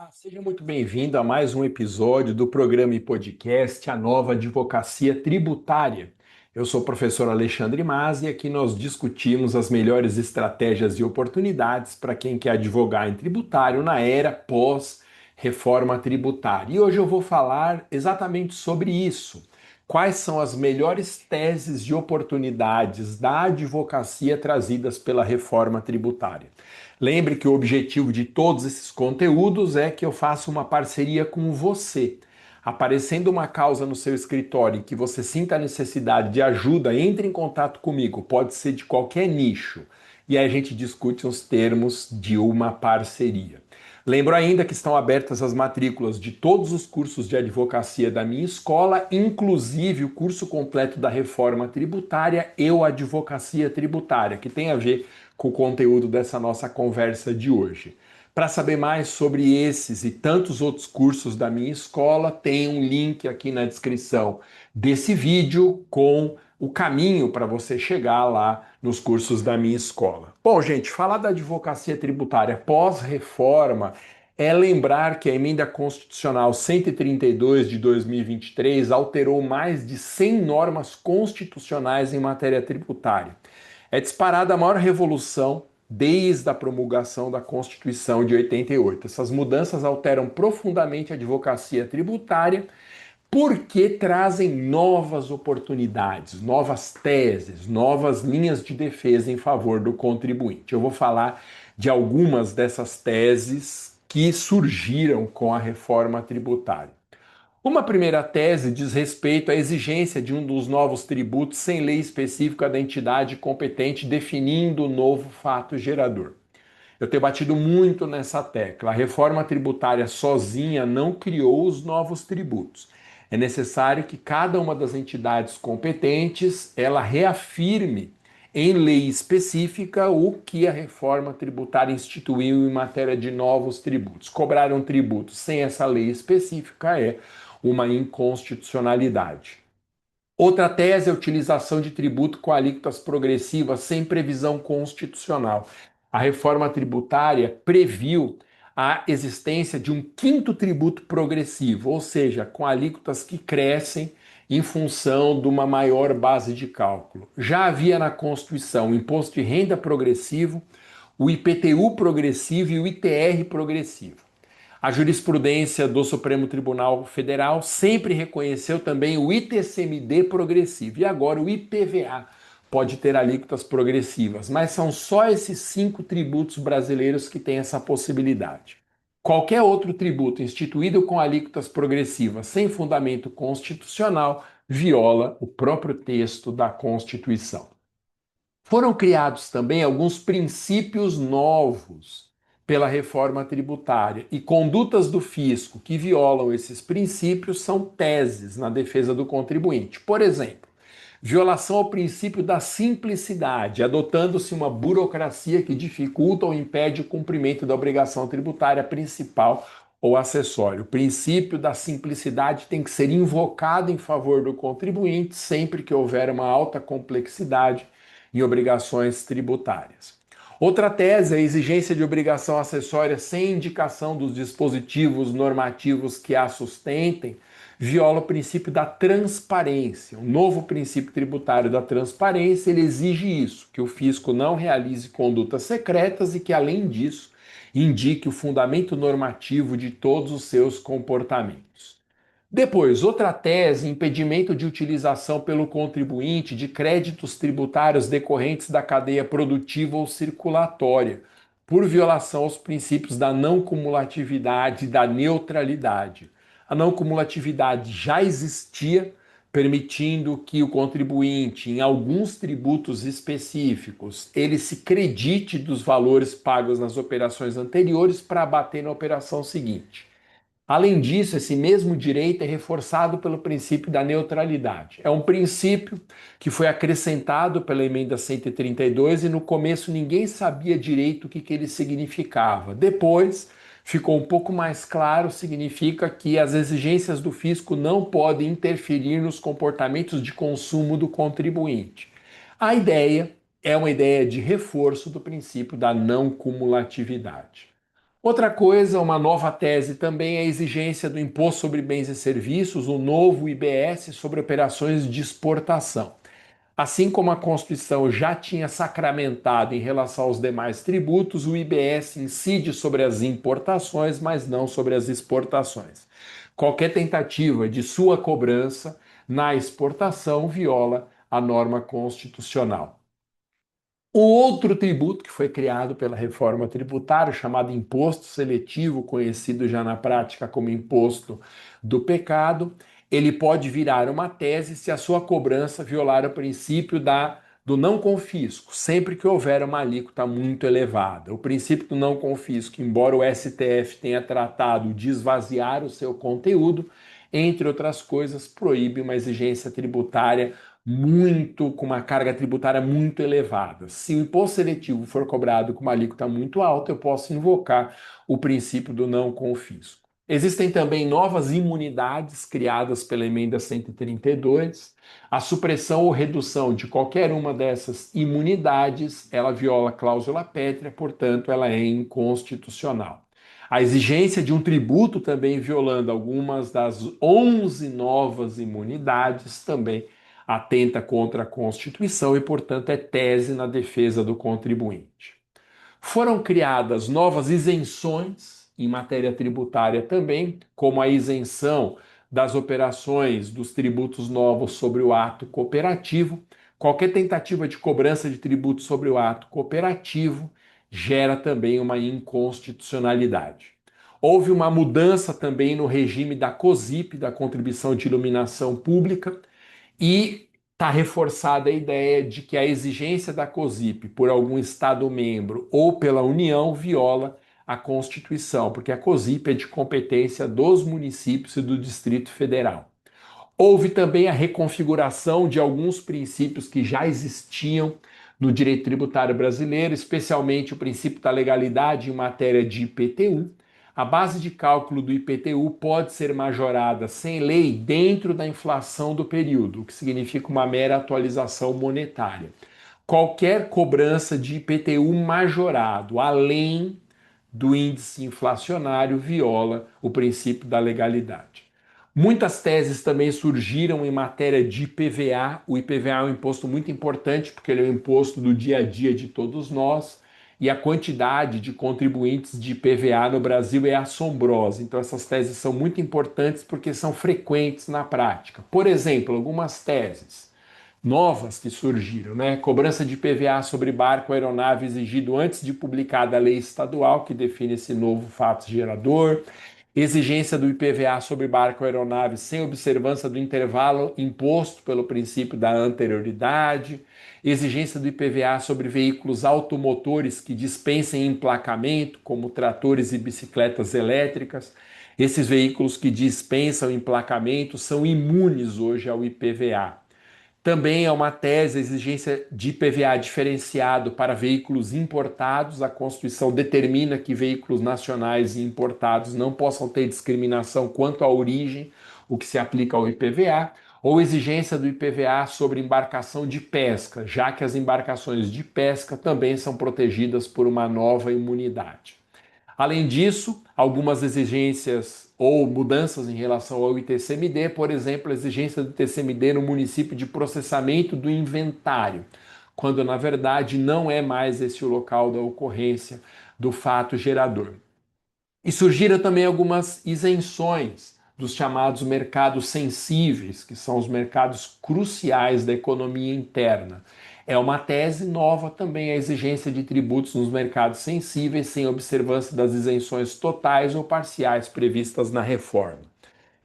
Seja muito bem-vindo a mais um episódio do programa e podcast A Nova Advocacia Tributária. Eu sou o professor Alexandre Mazzi e aqui nós discutimos as melhores estratégias e oportunidades para quem quer advogar em tributário na era pós-reforma tributária. E hoje eu vou falar exatamente sobre isso. Quais são as melhores teses e oportunidades da advocacia trazidas pela reforma tributária? Lembre que o objetivo de todos esses conteúdos é que eu faça uma parceria com você. Aparecendo uma causa no seu escritório em que você sinta a necessidade de ajuda, entre em contato comigo, pode ser de qualquer nicho. E aí a gente discute os termos de uma parceria. Lembro ainda que estão abertas as matrículas de todos os cursos de advocacia da minha escola, inclusive o curso completo da reforma tributária e o advocacia tributária, que tem a ver com o conteúdo dessa nossa conversa de hoje. Para saber mais sobre esses e tantos outros cursos da minha escola, tem um link aqui na descrição desse vídeo com o caminho para você chegar lá nos cursos da minha escola. Bom, gente, falar da advocacia tributária pós-reforma é lembrar que a emenda constitucional 132 de 2023 alterou mais de 100 normas constitucionais em matéria tributária. É disparada a maior revolução desde a promulgação da Constituição de 88. Essas mudanças alteram profundamente a advocacia tributária porque trazem novas oportunidades, novas teses, novas linhas de defesa em favor do contribuinte. Eu vou falar de algumas dessas teses que surgiram com a reforma tributária. Uma primeira tese diz respeito à exigência de um dos novos tributos sem lei específica da entidade competente definindo o novo fato gerador. Eu tenho batido muito nessa tecla. A reforma tributária sozinha não criou os novos tributos. É necessário que cada uma das entidades competentes ela reafirme em lei específica o que a reforma tributária instituiu em matéria de novos tributos. Cobrar um tributo sem essa lei específica é uma inconstitucionalidade. Outra tese é a utilização de tributo com alíquotas progressivas sem previsão constitucional. A reforma tributária previu a existência de um quinto tributo progressivo, ou seja, com alíquotas que crescem em função de uma maior base de cálculo. Já havia na Constituição o imposto de renda progressivo, o IPTU progressivo e o ITR progressivo. A jurisprudência do Supremo Tribunal Federal sempre reconheceu também o ITCMD progressivo e agora o IPVA pode ter alíquotas progressivas, mas são só esses 5 tributos brasileiros que têm essa possibilidade. Qualquer outro tributo instituído com alíquotas progressivas sem fundamento constitucional viola o próprio texto da Constituição. Foram criados também alguns princípios novos pela reforma tributária e condutas do fisco que violam esses princípios são teses na defesa do contribuinte. Por exemplo, violação ao princípio da simplicidade, adotando-se uma burocracia que dificulta ou impede o cumprimento da obrigação tributária principal ou acessório. O princípio da simplicidade tem que ser invocado em favor do contribuinte sempre que houver uma alta complexidade em obrigações tributárias. Outra tese é a exigência de obrigação acessória sem indicação dos dispositivos normativos que a sustentem, viola o princípio da transparência. O novo princípio tributário da transparência, ele exige isso, que o fisco não realize condutas secretas e que, além disso, indique o fundamento normativo de todos os seus comportamentos. Depois, outra tese, impedimento de utilização pelo contribuinte de créditos tributários decorrentes da cadeia produtiva ou circulatória, por violação aos princípios da não cumulatividade e da neutralidade. A não cumulatividade já existia, permitindo que o contribuinte, em alguns tributos específicos, ele se credite dos valores pagos nas operações anteriores para abater na operação seguinte. Além disso, esse mesmo direito é reforçado pelo princípio da neutralidade. É um princípio que foi acrescentado pela emenda 132 e no começo ninguém sabia direito o que ele significava. Depois ficou um pouco mais claro, significa que as exigências do fisco não podem interferir nos comportamentos de consumo do contribuinte. A ideia é uma ideia de reforço do princípio da não cumulatividade. Outra coisa, uma nova tese também é a exigência do Imposto sobre Bens e Serviços, o novo IBS sobre operações de exportação. Assim como a Constituição já tinha sacramentado em relação aos demais tributos, o IBS incide sobre as importações, mas não sobre as exportações. Qualquer tentativa de sua cobrança na exportação viola a norma constitucional. O outro tributo que foi criado pela reforma tributária, chamado imposto seletivo, conhecido já na prática como imposto do pecado, ele pode virar uma tese se a sua cobrança violar o princípio do não confisco, sempre que houver uma alíquota muito elevada. O princípio do não confisco, embora o STF tenha tratado de esvaziar o seu conteúdo, entre outras coisas, proíbe uma exigência tributária com uma carga tributária muito elevada. Se o imposto seletivo for cobrado com uma alíquota muito alta, eu posso invocar o princípio do não confisco. Existem também novas imunidades criadas pela emenda 132. A supressão ou redução de qualquer uma dessas imunidades, ela viola a cláusula pétrea, portanto, ela é inconstitucional. A exigência de um tributo também violando algumas das 11 novas imunidades também atenta contra a Constituição e, portanto, é tese na defesa do contribuinte. Foram criadas novas isenções em matéria tributária também, como a isenção das operações dos tributos novos sobre o ato cooperativo. Qualquer tentativa de cobrança de tributo sobre o ato cooperativo gera também uma inconstitucionalidade. Houve uma mudança também no regime da COSIP, da Contribuição de Iluminação Pública, e está reforçada a ideia de que a exigência da COSIP por algum Estado-membro ou pela União viola a Constituição, porque a COSIP é de competência dos municípios e do Distrito Federal. Houve também a reconfiguração de alguns princípios que já existiam no direito tributário brasileiro, especialmente o princípio da legalidade em matéria de IPTU. A base de cálculo do IPTU pode ser majorada sem lei dentro da inflação do período, o que significa uma mera atualização monetária. Qualquer cobrança de IPTU majorado além do índice inflacionário viola o princípio da legalidade. Muitas teses também surgiram em matéria de IPVA. O IPVA é um imposto muito importante porque ele é um imposto do dia a dia de todos nós e a quantidade de contribuintes de IPVA no Brasil é assombrosa. Então essas teses são muito importantes porque são frequentes na prática. Por exemplo, algumas teses novas que surgiram, né? Cobrança de IPVA sobre barco ou aeronave exigido antes de publicada a lei estadual que define esse novo fato gerador, exigência do IPVA sobre barco ou aeronave sem observância do intervalo imposto pelo princípio da anterioridade, exigência do IPVA sobre veículos automotores que dispensem emplacamento, como tratores e bicicletas elétricas. Esses veículos que dispensam emplacamento são imunes hoje ao IPVA. Também é uma tese a exigência de IPVA diferenciado para veículos importados. A Constituição determina que veículos nacionais e importados não possam ter discriminação quanto à origem, o que se aplica ao IPVA, ou exigência do IPVA sobre embarcação de pesca, já que as embarcações de pesca também são protegidas por uma nova imunidade. Além disso, algumas exigências ou mudanças em relação ao ITCMD, por exemplo, a exigência do ITCMD no município de processamento do inventário, quando na verdade não é mais esse o local da ocorrência do fato gerador. E surgiram também algumas isenções dos chamados mercados sensíveis, que são os mercados cruciais da economia interna. É uma tese nova também a exigência de tributos nos mercados sensíveis sem observância das isenções totais ou parciais previstas na reforma.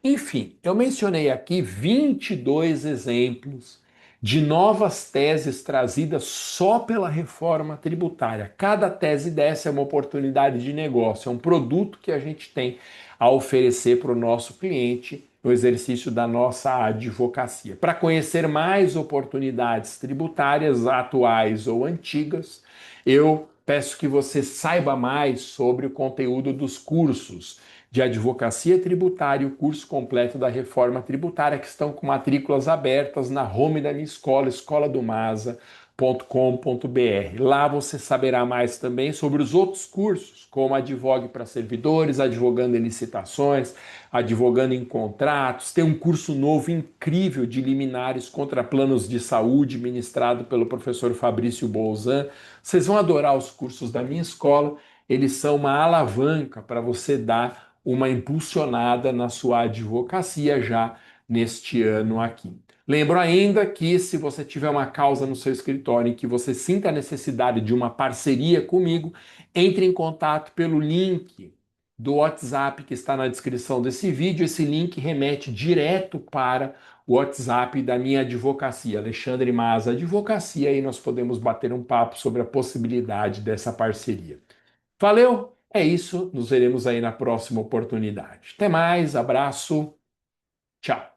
Enfim, eu mencionei aqui 22 exemplos de novas teses trazidas só pela reforma tributária. Cada tese dessa é uma oportunidade de negócio, é um produto que a gente tem a oferecer para o nosso cliente no exercício da nossa advocacia. Para conhecer mais oportunidades tributárias atuais ou antigas, eu peço que você saiba mais sobre o conteúdo dos cursos de Advocacia Tributária e o curso completo da Reforma Tributária, que estão com matrículas abertas na home da minha escola, escola do Masa.com.br. Lá você saberá mais também sobre os outros cursos, como Advogue para Servidores, Advogando em Licitações, Advogando em Contratos. Tem um curso novo incrível de liminares contra planos de saúde, ministrado pelo professor Fabrício Bolzan. Vocês vão adorar os cursos da minha escola, eles são uma alavanca para você dar uma impulsionada na sua advocacia já neste ano aqui. Lembro ainda que se você tiver uma causa no seu escritório em que você sinta a necessidade de uma parceria comigo, entre em contato pelo link do WhatsApp que está na descrição desse vídeo. Esse link remete direto para o WhatsApp da minha advocacia, Alexandre Maza Advocacia, e nós podemos bater um papo sobre a possibilidade dessa parceria. Valeu? É isso, nos veremos aí na próxima oportunidade. Até mais, abraço, tchau.